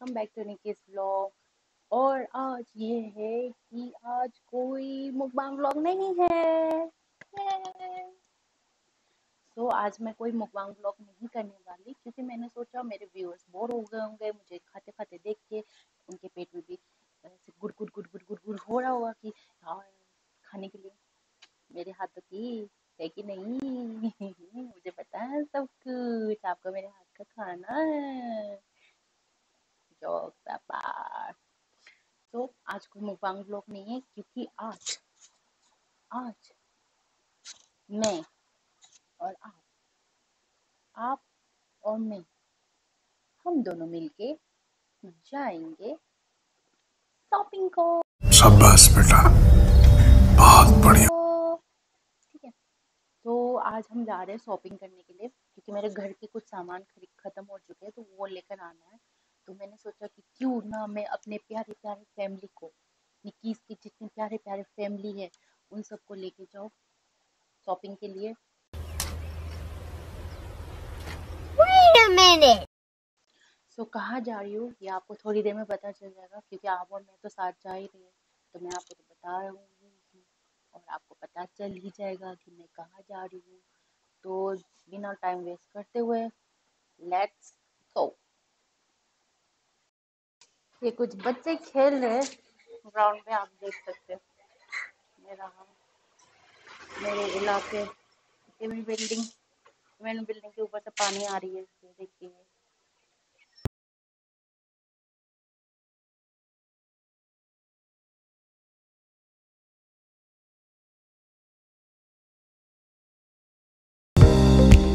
Welcome back to Nikki's vlog. और आज ये है कि आज कोई मुकबांग व्लॉग नहीं है। तो आज मैं कोई मुकबांग व्लॉग नहीं करने वाली क्योंकि मैंने सोचा मेरे व्यूअर्स बोर हो गए होंगे मुझे खाते खाते देख के। उनके पेट में भी ऐसे गुड़ गुड़ गुड़ गुड़ गुड़ गुड़ हो रहा होगा कि यार खाने के लिए मेरे हाथों की है कि नहीं। मुझे पता है सब कुछ, आपको मेरे हाथ का खाना है। Jokes apart. तो आज कोई मुकबांग व्लॉग नहीं है क्योंकि आज आज मैं और आप और मैं, हम दोनों मिलके जाएंगे शॉपिंग को। शाबाश बेटा, बहुत बढ़िया। ठीक है। तो आज हम जा रहे हैं शॉपिंग करने के लिए क्योंकि मेरे घर के कुछ सामान खत्म हो चुके हैं तो वो लेकर आना है। तो मैंने सोचा कि क्यों ना मैं अपने प्यारे प्यारे फैमिली को, निकीज की जितने प्यारे प्यारे फैमिली है उन सबको लेके जाओ शॉपिंग के लिए। Wait a minute. कहाँ जा रही हूँ ये आपको थोड़ी देर में पता चल जाएगा क्योंकि आप और मैं तो साथ जा ही रही है। तो मैं आपको तो बता रही हूँ और आपको पता चल ही जाएगा कि मैं कहाँ जा रही हूँ। तो बिना टाइम वेस्ट करते हुए लेट्स गो। ये कुछ बच्चे खेल रहे हैं ग्राउंड में, आप देख सकते हैं। मेरा मेरे इलाके बिल्डिंग के ऊपर से पानी आ रही है, ये देखिए।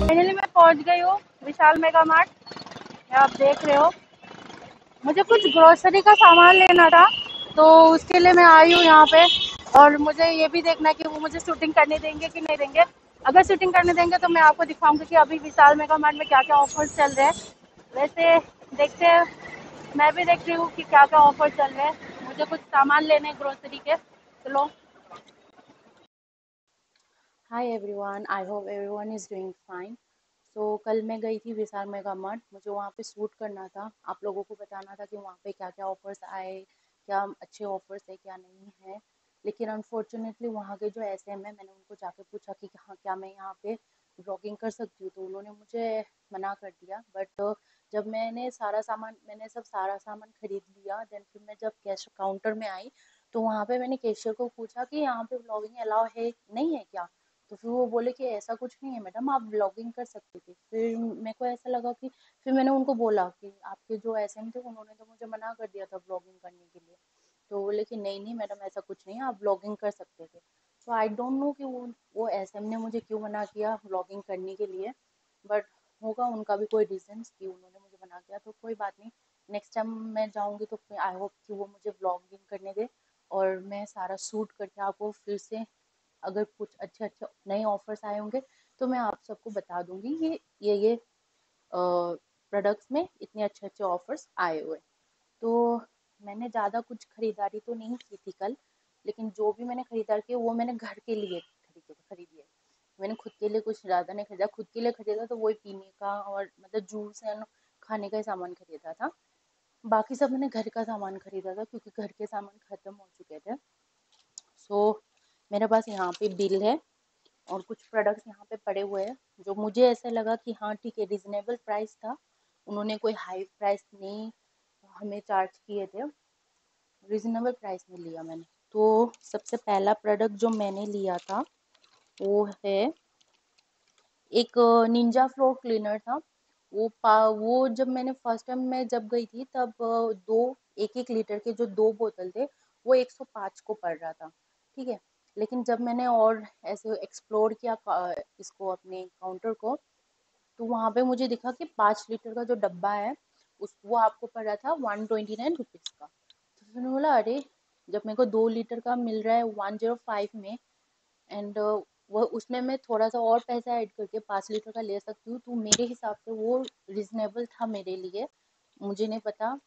फाइनली मैं पहुंच गई हूँ विशाल मेगा मार्ट। आप देख रहे हो, मुझे कुछ ग्रोसरी का सामान लेना था तो उसके लिए मैं आई हूँ यहाँ पे। और मुझे ये भी देखना है कि वो मुझे शूटिंग करने देंगे कि नहीं देंगे। अगर शूटिंग करने देंगे तो मैं आपको दिखाऊंगी कि अभी विशाल मेगा मार्ट में क्या क्या ऑफर्स चल रहे हैं। वैसे देखते हैं, मैं भी देख रही हूँ कि क्या क्या ऑफर चल रहे हैं। मुझे कुछ सामान लेने ग्रोसरी के। चलो। Hi everyone, I hope everyone is doing fine. कल मैं गई थी विशाल मेगा मार्ट, मुझे वहाँ पे शूट करना था, आप लोगों को बताना था कि वहाँ पे क्या क्या ऑफर्स आए, क्या अच्छे ऑफर्स है क्या नहीं है। लेकिन अनफॉर्चुनेटली वहाँ के जो एसएम है, मैंने उनको जाके पूछा कि हाँ क्या मैं यहाँ पे ब्लॉगिंग कर सकती हूँ, तो उन्होंने मुझे मना कर दिया। बट जब मैंने सब सारा सामान खरीद लिया, देन फिर मैं जब कैश काउंटर में आई तो वहाँ पे मैंने कैशियर को पूछा कि यहाँ पे ब्लॉगिंग अलाउ है नहीं है क्या। तो फिर वो बोले कि ऐसा कुछ नहीं है मैडम, आप ब्लॉगिंग कर सकते थे। फिर मेरे को ऐसा लगा कि फिर मैंने उनको बोला कि आपके जो एसएम थे उन्होंने तो मुझे मना कर दिया था ब्लॉगिंग करने के लिए। तो बोले कि नहीं नहीं मैडम ऐसा कुछ नहीं है, आप ब्लॉगिंग कर सकते थे। तो आई डोंट नो कि वो एसएम ने मुझे क्यों मना किया ब्लॉगिंग करने के लिए। बट होगा उनका भी कोई रीजन कि उन्होंने मुझे मना किया, तो कोई बात नहीं। नेक्स्ट टाइम मैं जाऊँगी तो आई होप कि वो मुझे ब्लॉगिंग करने दे और मैं सारा शूट करके आपको फिर से, अगर कुछ अच्छे अच्छे नए ऑफर्स आए होंगे तो मैं आप सबको बता दूंगी ये प्रोडक्ट्स में इतने अच्छे अच्छे ऑफर्स आए हुए। तो मैंने ज़्यादा कुछ खरीदारी तो नहीं की थी कल, लेकिन जो भी मैंने खरीदारी की वो मैंने घर के लिए खरीदी है। मैंने खुद के लिए कुछ ज़्यादा नहीं खरीदा, खुद के लिए खरीदा तो वही पीने का और मतलब जूस एंड खाने का ही सामान खरीदा था। बाकी सब मैंने घर का सामान खरीदा था क्योंकि घर के सामान खत्म हो चुके थे। सो मेरे पास यहाँ पे बिल है और कुछ प्रोडक्ट्स यहाँ पे पड़े हुए हैं जो मुझे ऐसा लगा कि हाँ ठीक है, रिजनेबल प्राइस था। उन्होंने कोई हाई प्राइस नहीं हमें चार्ज किए थे, रिजनेबल प्राइस में लिया मैंने। तो सबसे पहला प्रोडक्ट जो मैंने लिया था वो है एक निंजा फ्लोर क्लीनर था। वो जब मैंने फर्स्ट टाइम मैं जब गई थी तब दो 1-1 लीटर के जो 2 बोतल थे वो 105 को पड़ रहा था। ठीक है। लेकिन जब मैंने और ऐसे एक्सप्लोर किया इसको अपने काउंटर को, तो वहाँ पे मुझे दिखा कि 5 लीटर का जो डब्बा है उस वो आपको पड़ रहा था 129 रुपीज़ का। तो फिर मैंने बोला अरे, जब मेरे को 2 लीटर का मिल रहा है 105 में एंड वो उसमें मैं थोड़ा सा और पैसा ऐड करके 5 लीटर का ले सकती हूँ, तो मेरे हिसाब से वो रिजनेबल था मेरे लिए। मुझे नहीं पता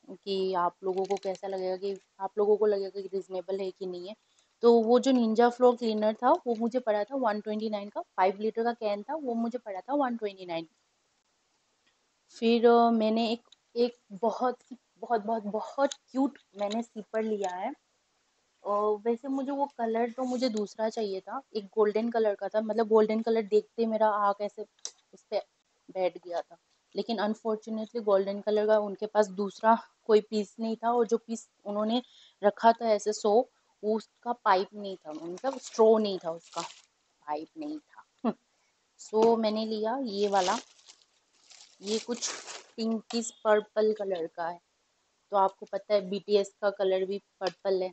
कि आप लोगों को कैसा लगेगा, कि आप लोगों को लगेगा कि रिजनेबल है कि नहीं है। तो वो जो निंजा फ्लोर क्लीनर था वो मुझे पड़ा था 129 का, 5 लीटर का कैन था वो मुझे पड़ा था 129। फिर मैंने एक एक बहुत बहुत बहुत बहुत क्यूट मैंने स्लीपर लिया है। और वैसे मुझे वो कलर तो मुझे दूसरा चाहिए था, एक गोल्डन कलर का था, मतलब गोल्डन कलर देखते मेरा आँख ऐसे उस पे बैठ गया था। लेकिन अनफॉर्चुनेटली गोल्डन कलर का उनके पास दूसरा कोई पीस नहीं था, और जो पीस उन्होंने रखा था ऐसे उसका पाइप नहीं था, मतलब स्ट्रॉ नहीं था, उसका पाइप नहीं था। सो मैंने लिया ये वाला। ये कुछ पिंकिश पर्पल कलर का है। तो आपको पता है बीटीएस का कलर भी पर्पल है।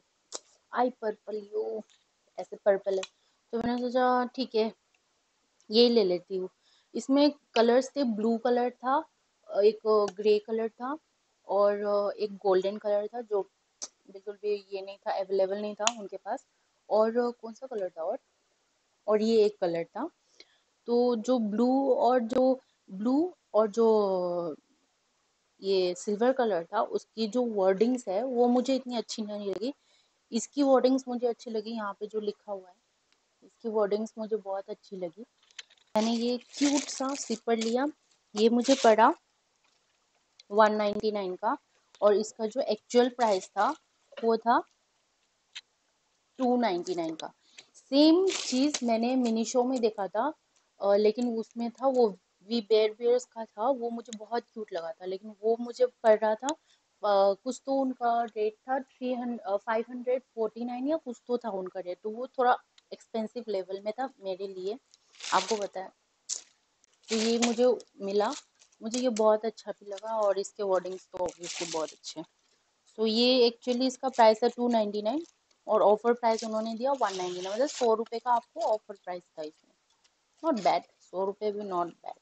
आई पर्पल यो, ऐसे पर्पल है। तो मैंने सोचा ठीक है यही ले लेती हूँ। इसमें कलर्स थे, ब्लू कलर था, एक ग्रे कलर था, और एक गोल्डन कलर था जो बिल्कुल भी ये नहीं था, अवेलेबल नहीं था उनके पास। और कौन सा कलर था, और ये एक कलर था। तो जो ब्लू और जो ये सिल्वर कलर था, उसकी जो वर्डिंग्स है वो मुझे इतनी अच्छी नहीं लगी। इसकी वर्डिंग्स मुझे अच्छी लगी, यहाँ पे जो लिखा हुआ है इसकी वर्डिंग्स मुझे बहुत अच्छी लगी। मैंने ये क्यूट सा स्लीपर लिया। ये मुझे पड़ा 199 का, और इसका जो एक्चुअल प्राइस था वो था 299 का। सेम चीज मैंने मिनी शो में देखा था, लेकिन उसमें था वो वी बेयर बेयर्स का था, वो मुझे बहुत क्यूट लगा था, लेकिन वो मुझे पड़ रहा था कुछ तो उनका रेट था 549 या कुछ तो था उनका रेट, तो वो थोड़ा एक्सपेंसिव लेवल में था मेरे लिए, आपको पता है। तो ये मुझे मिला, मुझे ये बहुत अच्छा भी लगा, और इसके वर्डिंग्स तो ऑब्वियसली बहुत अच्छे हैं। तो ये एक्चुअली इसका प्राइस है 299, और ऑफर प्राइस उन्होंने दिया 199, मतलब 100 रुपये का आपको ऑफर प्राइस था इसमें। नॉट बैड, 100 रुपये भी नॉट बैड।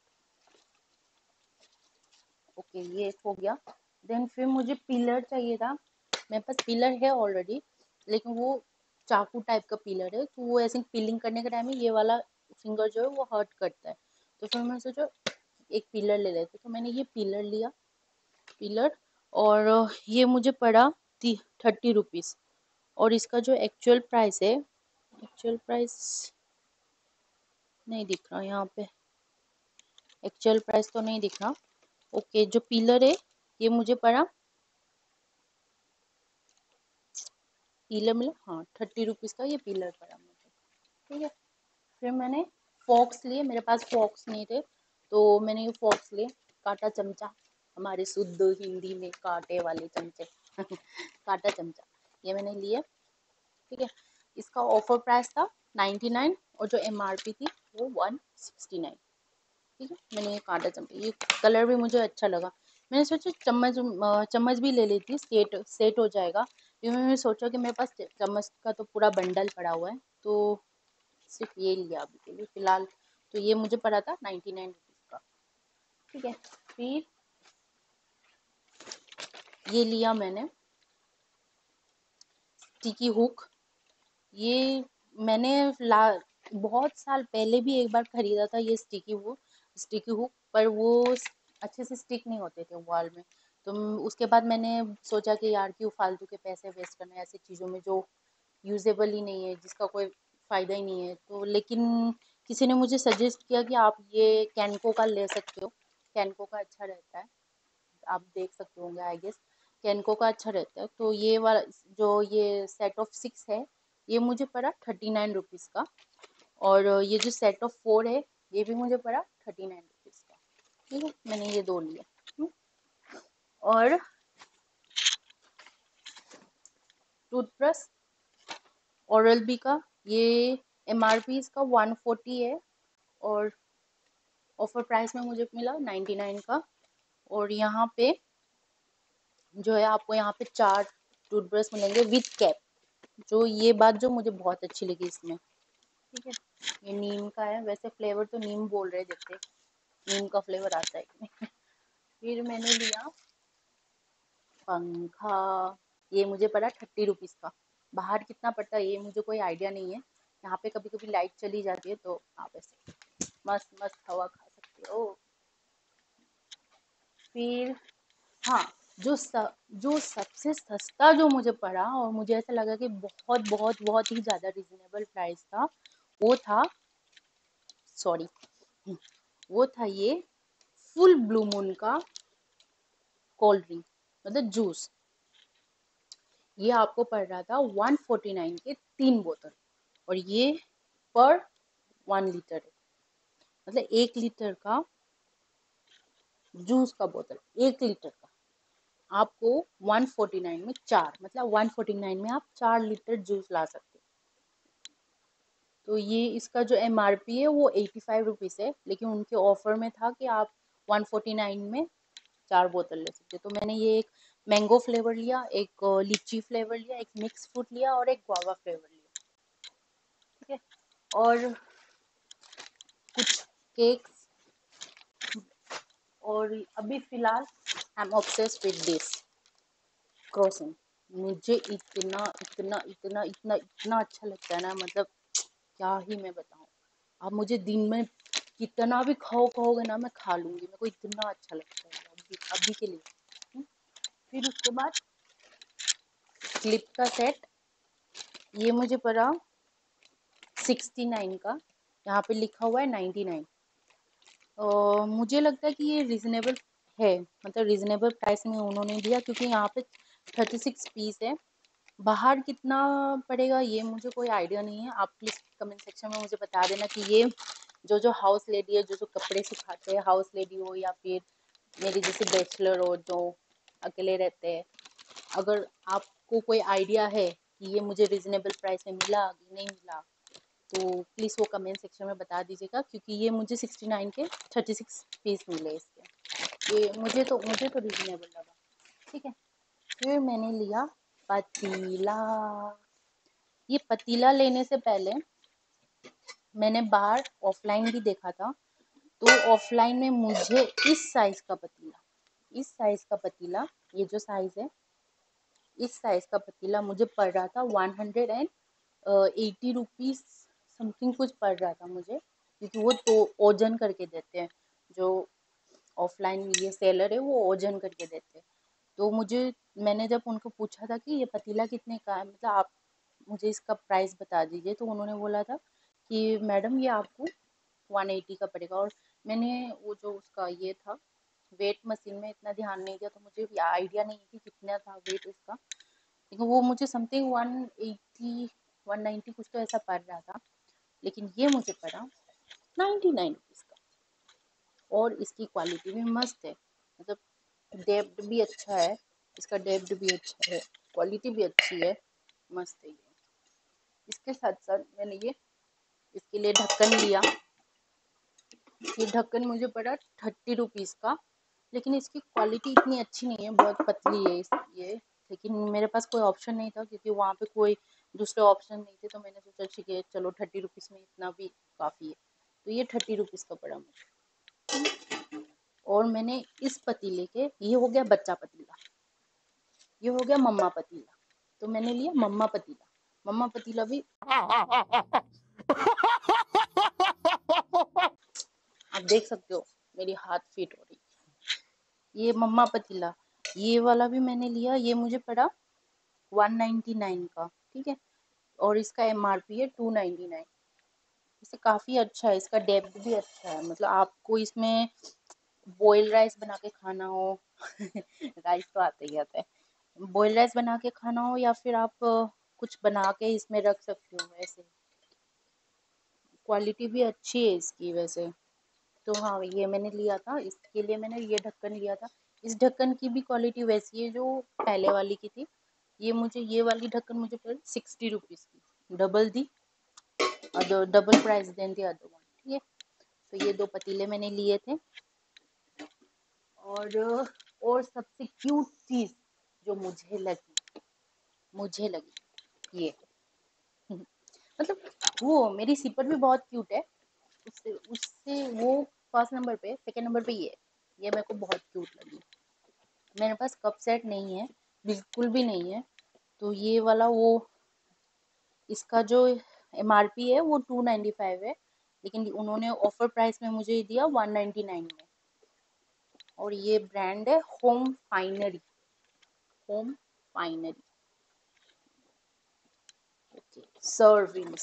ओके, ये एक हो गया। देन फिर मुझे पिलर चाहिए था। मेरे पास पिलर है ऑलरेडी, लेकिन वो चाकू टाइप का पिलर है, तो वो ऐसे पीलिंग करने के टाइम में ये वाला फिंगर जो है वो हर्ट करता है। तो फिर मैं सोचा एक पिलर ले लेते, तो मैंने ये पिलर लिया, पिलर। और ये मुझे पड़ा 30 रुपीज़। और इसका जो एक्चुअल प्राइस है, एक्चुअल प्राइस नहीं दिख रहा यहाँ पे, एक्चुअल प्राइस तो नहीं दिख रहा। ओके, जो पिलर है ये मुझे पड़ा, पिलर मिला, हाँ 30 रुपीज़ का ये पिलर पड़ा मुझे। ठीक है, फिर मैंने फॉक्स लिए, मेरे पास फॉक्स नहीं थे, तो मैंने ये फॉक्स लिए, कांटा चमचा, हमारे शुद्ध हिंदी में कांटे वाले चमचे। कांटा चमचा, ये मैंने लिए। ठीक है, इसका ऑफर प्राइस था 99, और जो एमआरपी थी वो 169। ठीक है, मैंने ये कांटा चम्मच, ये कलर भी मुझे अच्छा लगा। मैंने सोचा चम्मच भी ले लेती, सेट सेट हो जाएगा, क्योंकि मैंने सोचा कि मेरे पास चम्मच का तो पूरा बंडल पड़ा हुआ है, तो सिर्फ ये लिया अभी के लिए फिलहाल। तो ये मुझे पड़ा था 99 रुपीज़ का। ठीक है, फिर ये लिया मैंने स्टिकी हुक। ये मैंने ला बहुत साल पहले भी एक बार खरीदा था ये स्टिकी हुक, पर वो अच्छे से स्टिक नहीं होते थे वॉल में। तो उसके बाद मैंने सोचा कि यार क्यों फालतू के पैसे वेस्ट करना है ऐसी चीज़ों में जो यूजेबल ही नहीं है, जिसका कोई फ़ायदा ही नहीं है। तो लेकिन किसी ने मुझे सजेस्ट किया कि आप ये कैनको का ले सकते हो, कैनको का अच्छा रहता है, आप देख सकते होंगे आई गेस, कैनको का अच्छा रहता है। तो ये वाला जो ये सेट ऑफ 6 है, ये मुझे पड़ा 39 रुपीज़ का, और ये जो सेट ऑफ 4 है ये भी मुझे पड़ा 39 रुपीज़ का। ठीक है, मैंने ये दो लिया। और टूथब्रश ओरल बी का, ये एमआरपी इसका 140 है, और ऑफर प्राइस में मुझे मिला 99 का। और यहाँ पे जो है आपको यहाँ पे 4 टूथब्रश मिलेंगे विथ कैप। जो ये बात जो मुझे बहुत अच्छी लगी इसमें। ठीक है, ये नीम का है, वैसे फ्लेवर तो नीम बोल रहे जैसे नीम का फ्लेवर आता है इसमें। फिर मैंने लिया पंखा। ये मुझे पड़ा 30 रुपीज़ का। बाहर कितना पड़ता है ये मुझे कोई आइडिया नहीं है। यहाँ पे कभी कभी लाइट चली जाती है, तो आप ऐसे मस्त मस्त हवा खा सकते हो। फिर हाँ, जो सबसे सस्ता जो मुझे पड़ा और मुझे ऐसा लगा कि बहुत बहुत बहुत ही ज़्यादा रिजनेबल प्राइस था, वो था, सॉरी, वो था ये फुल ब्लू मून का कोल्ड ड्रिंक। मतलब जूस। ये आपको पड़ रहा था 149 के 3 बोतल, और ये पर 1 लीटर है। मतलब 1 लीटर का जूस का बोतल, 1 लीटर का आपको 149 में 4, मतलब 149 में आप 4 लीटर जूस ला सकते हो। तो ये इसका जो MRP है वो 85 रुपीज़ है, लेकिन उनके ऑफर में था कि आप 149 में 4 बोतल ले सकते हो। तो मैंने ये एक मैंगो फ्लेवर लिया, एक लीची फ्लेवर लिया, एक मिक्स फ्रूट लिया और एक गुआवा फ्लेवर लिया। ठीक है। और कुछ केक्स, और अभी फिलहाल I am obsessed with this crossing. मुझे इतना इतना इतना इतना इतना अच्छा लगता है ना, मतलब क्या ही मैं बताऊं। आप मुझे दिन में कितना भी कहोगे ना, मैं खा लूंगी, मेरे को इतना अच्छा लगता है अभी अभी के लिए। फिर उसके बाद क्लिप का सेट, ये मुझे पड़ा 69 का, यहाँ पे लिखा हुआ है 99। मुझे लगता है कि ये रिजनेबल है, मतलब रिजनेबल प्राइस में उन्होंने दिया, क्योंकि यहाँ पे 36 पीस है। बाहर कितना पड़ेगा ये मुझे कोई आइडिया नहीं है, आप प्लीज़ कमेंट सेक्शन में मुझे बता देना कि ये जो हाउस लेडी है, जो कपड़े सुखाते हैं, हाउस लेडी हो या फिर मेरी जैसे बैचलर हो जो अकेले रहते हैं, अगर आपको कोई आइडिया है कि ये मुझे रिजनेबल प्राइस में मिला कि नहीं मिला, तो प्लीज़ वो कमेंट सेक्शन में बता दीजिएगा, क्योंकि ये मुझे 69 के 36 पीस मिले इसके। ये मुझे तो रिजनेबल लगा। ठीक है। फिर मैंने लिया पतीला। ये पतीला लेने से पहले मैंने बाहर ऑफलाइन भी देखा था, तो ऑफलाइन में मुझे इस साइज का पतीला, ये जो साइज है, इस साइज का पतीला मुझे पड़ रहा था 180 रुपीज समथिंग कुछ पड़ रहा था मुझे, क्योंकि वो तो ओजन करके देते हैं, जो ऑफलाइन ये सेलर है वो ओजन करके देते हैं। तो मैंने जब उनको पूछा था कि ये पतीला कितने का है, मतलब आप मुझे इसका प्राइस बता दीजिए, तो उन्होंने बोला था कि मैडम ये आपको 180 का पड़ेगा। और मैंने वो जो उसका ये था वेट मशीन में इतना ध्यान नहीं दिया, तो मुझे आइडिया नहीं है कि कितना था वेट इसका, लेकिन वो मुझे समथिंग 180 190 कुछ तो ऐसा पड़ रहा था, लेकिन ये मुझे पड़ा 99 रुपीज़ का। और इसकी क्वालिटी भी मस्त है, मतलब डेप्थ भी अच्छा है, इसका डेप्थ भी अच्छा है, क्वालिटी भी अच्छी है, मस्त है ये। इसके साथ साथ मैंने ये इसके लिए ढक्कन लिया। ये ढक्कन मुझे पड़ा 30 रुपीज़ का, लेकिन इसकी क्वालिटी इतनी अच्छी नहीं है, बहुत पतली है ये। लेकिन मेरे पास कोई ऑप्शन नहीं था, क्योंकि वहाँ पे कोई दूसरे ऑप्शन नहीं थे, तो मैंने सोचा ठीक है चलो 30 रुपीज़ में इतना भी काफ़ी है, तो ये 30 रुपीज़ का पड़ा मुझे। और मैंने इस पतीले के, ये हो गया बच्चा पतीला, ये हो गया मम्मा पतीला, तो मैंने लिया मम्मा पतीला। मम्मा पतीला भी आप देख सकते हो, मेरी हाथ फिट हो रही है। ये मम्मा पतीला, ये वाला भी मैंने लिया, ये मुझे पड़ा 199 का। ठीक है। और इसका MRP है 299। इसे काफ़ी अच्छा है, इसका डेप्थ भी अच्छा है, मतलब आपको इसमें बॉयल राइस बना के खाना हो राइस तो आता ही आता है, बॉयल राइस बना के खाना हो, या फिर आप कुछ बना के इसमें रख सकते हो ऐसे। क्वालिटी भी अच्छी है इसकी वैसे। तो हाँ, ये मैंने लिया था, इसके लिए मैंने ये ढक्कन लिया था। इस ढक्कन की भी क्वालिटी वैसी है जो पहले वाली की थी। ये वाली ढक्कन मुझे पड़ी 60 रुपीज़ की, डबल दी, और double price then the other one. ठीक है। तो ये 2 पतीले मैंने लिए थे। और सबसे क्यूट चीज़ जो मुझे लगी ये मतलब वो मेरी सिपर भी बहुत क्यूट है, उससे उससे वो फर्स्ट नंबर पे, सेकंड नंबर पे ये मेरे को बहुत क्यूट लगी। मेरे पास कप सेट नहीं है, बिल्कुल भी नहीं है, तो ये वाला वो, इसका जो MRP है वो 295 है, लेकिन उन्होंने ऑफर प्राइस में मुझे दिया 199 में। और ये ब्रांड है home finery. Okay, serving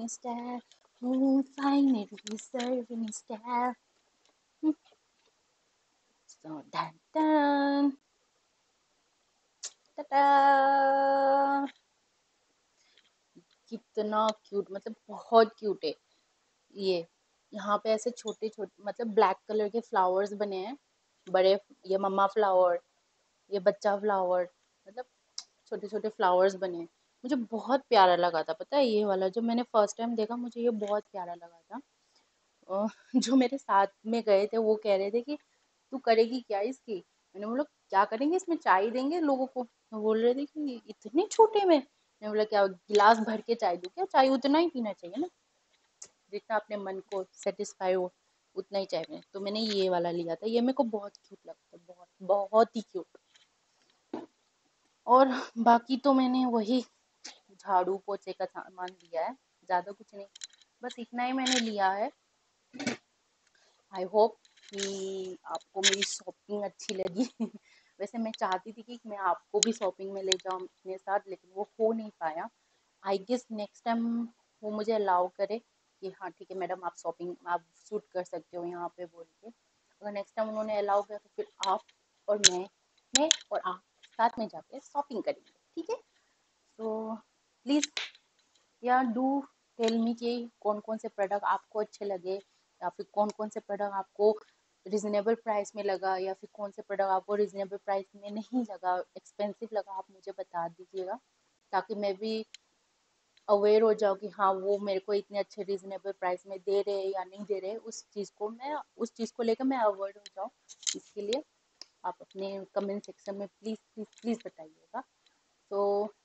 star home finery serving star. So, dun, dun. Tata. कितना क्यूट, मतलब बहुत क्यूट है ये। यहाँ पे ऐसे छोटे छोटे मतलब ब्लैक कलर के फ्लावर्स बने हैं बड़े। ये मम्मा फ्लावर, ये बच्चा फ्लावर, मतलब छोटे छोटे फ्लावर्स बने हैं। मुझे बहुत प्यारा लगा था, पता है ये वाला जब मैंने फर्स्ट टाइम देखा मुझे ये बहुत प्यारा लगा था। जो मेरे साथ में गए थे वो कह रहे थे कि तू करेगी क्या इसकी। मैंने बोला क्या करेंगे इसमें, चाय देंगे लोगों को। तो बोल रहे थे कि इतने छोटे में। मैंने बोला क्या गिलास भर के चाय दूं क्या, चाय उतना ही पीना चाहिए ना, जितना अपने मन को सेटिस्फाई हो उतना ही चाहिए। तो मैंने ये वाला लिया था, ये मेरे को बहुत क्यूट लगता है, बहुत बहुत ही क्यूट। और बाकी तो मैंने वही झाड़ू पोछे का सामान लिया है, ज़्यादा कुछ नहीं, बस इतना ही मैंने लिया है। आई होप कि आपको मेरी शॉपिंग अच्छी लगी। वैसे मैं चाहती थी कि मैं आपको भी शॉपिंग में ले जाऊँ अपने साथ, लेकिन वो हो नहीं पाया। आई गेस नेक्स्ट टाइम वो मुझे अलाउ करे कि हाँ ठीक है मैडम आप शॉपिंग आप शूट कर सकते हो यहाँ पे बोल के। अगर नेक्स्ट टाइम उन्होंने अलाउ किया तो फिर आप और मैं और आप साथ में जाके शॉपिंग करेंगे, ठीक है। सो प्लीज़ या डू टेल मी कि कौन कौन से प्रोडक्ट आपको अच्छे लगे, या फिर कौन कौन से प्रोडक्ट आपको रिजनेबल प्राइस में लगा, या फिर कौन से प्रोडक्ट आपको रिजनेबल प्राइस में नहीं लगा, एक्सपेंसिव लगा, आप मुझे बता दीजिएगा ताकि मैं भी अवेयर हो जाऊँ कि हाँ वो मेरे को इतने अच्छे रिजनेबल प्राइस में दे रहे हैं या नहीं दे रहे, उस चीज़ को लेकर मैं अवॉइड हो जाऊँ। इसके लिए आप अपने कमेंट सेक्शन में प्लीज़ प्लीज़ प्लीज़ बताइएगा। So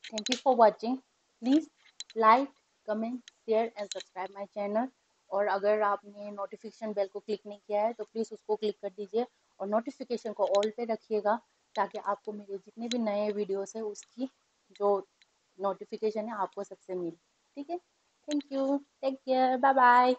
thank you for watching. Please like, comment, share and subscribe my channel. और अगर आपने नोटिफिकेशन बेल को क्लिक नहीं किया है तो प्लीज़ उसको क्लिक कर दीजिए और नोटिफिकेशन को ऑल पे रखिएगा ताकि आपको मेरे जितने भी नए वीडियोस है उसकी जो नोटिफिकेशन है आपको सबसे मिले, ठीक है। Thank you, take care, bye bye.